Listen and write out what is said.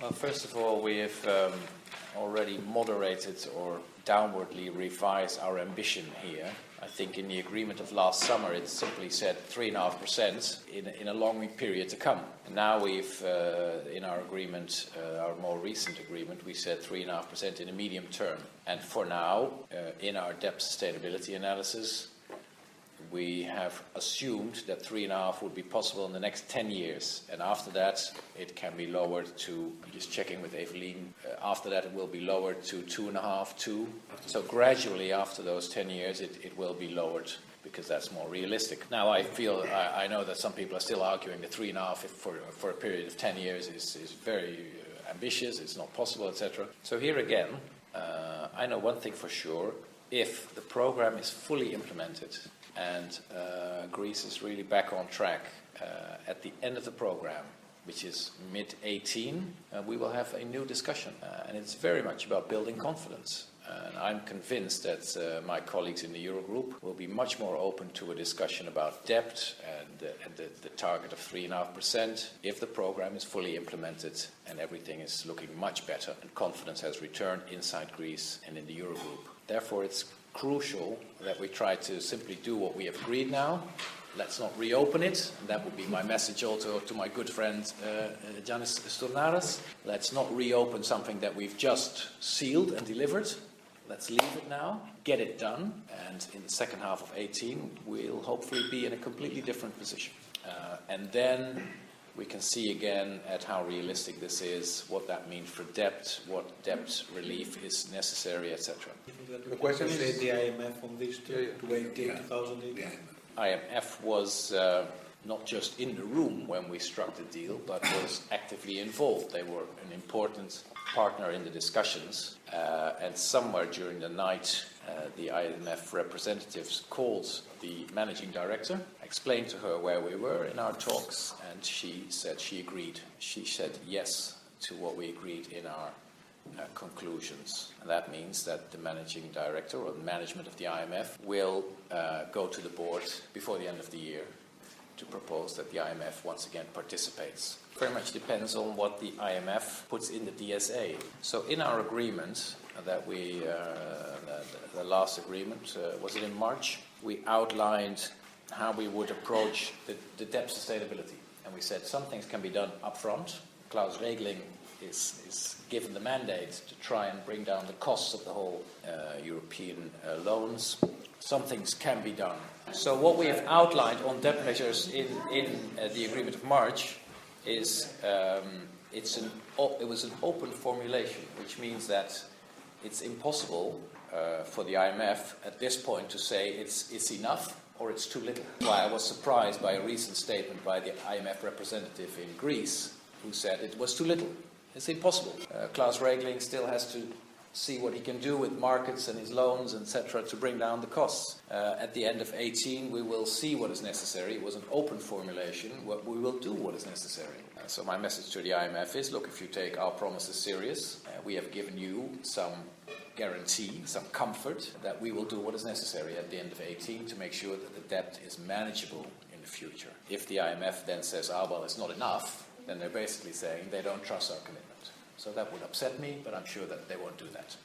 Well, first of all, we have already moderated or downwardly revised our ambition here. I think in the agreement of last summer, it simply said 3.5% in a long period to come. And now we've, in our agreement, our more recent agreement, we said 3.5% in a medium term. And for now, in our debt sustainability analysis, we have assumed that 3.5 would be possible in the next 10 years. And after that, it can be lowered to, just checking with Evelien, after that it will be lowered to 2.5, 2. So gradually after those 10 years, it will be lowered because that's more realistic. Now I know that some people are still arguing that 3.5 for a period of 10 years is very ambitious, it's not possible, etc. So here again, I know one thing for sure: if the program is fully implemented and Greece is really back on track at the end of the program, which is mid-18, we will have a new discussion. And it's very much about building confidence. And I'm convinced that my colleagues in the Eurogroup will be much more open to a discussion about debt and the target of 3.5% if the program is fully implemented and everything is looking much better and confidence has returned inside Greece and in the Eurogroup. Therefore, it's crucial that we try to simply do what we have agreed now. Let's not reopen it. And that would be my message also to my good friend Giannis Stournaras. Let's not reopen something that we've just sealed and delivered. Let's leave it now, get it done, and in the second half of 18 we'll hopefully be in a completely different position. And then we can see again at how realistic this is, what that means for debt, what debt relief is necessary, etc. The question is the IMF on this to 2018. IMF was not just in the room when we struck the deal, but was actively involved. They were an important partner in the discussions, and somewhere during the night, the IMF representatives called the managing director, explained to her where we were in our talks, and she said she agreed. She said yes to what we agreed in our conclusions. And that means that the managing director or the management of the IMF will go to the board before the end of the year to propose that the IMF once again participates. Very much depends on what the IMF puts in the DSA. So in our agreement that we, the last agreement, was it in March? We outlined how we would approach the debt sustainability. And we said some things can be done upfront. Klaus Regling is given the mandate to try and bring down the costs of the whole European loans. Some things can be done. So what we have outlined on debt measures in the agreement of March is it was an open formulation, which means that it's impossible for the IMF at this point to say it's enough or it's too little. Why I was surprised by a recent statement by the IMF representative in Greece who said it was too little. It's impossible. Klaus Regling still has to see what he can do with markets and his loans, etc., to bring down the costs. At the end of 18, we will see what is necessary. It was an open formulation. We will do what is necessary. So my message to the IMF is, look, if you take our promises serious, we have given you some guarantee, some comfort that we will do what is necessary at the end of 18 to make sure that the debt is manageable in the future. If the IMF then says, well, it's not enough, then they're basically saying they don't trust our commitment. So that would upset me, but I'm sure that they won't do that.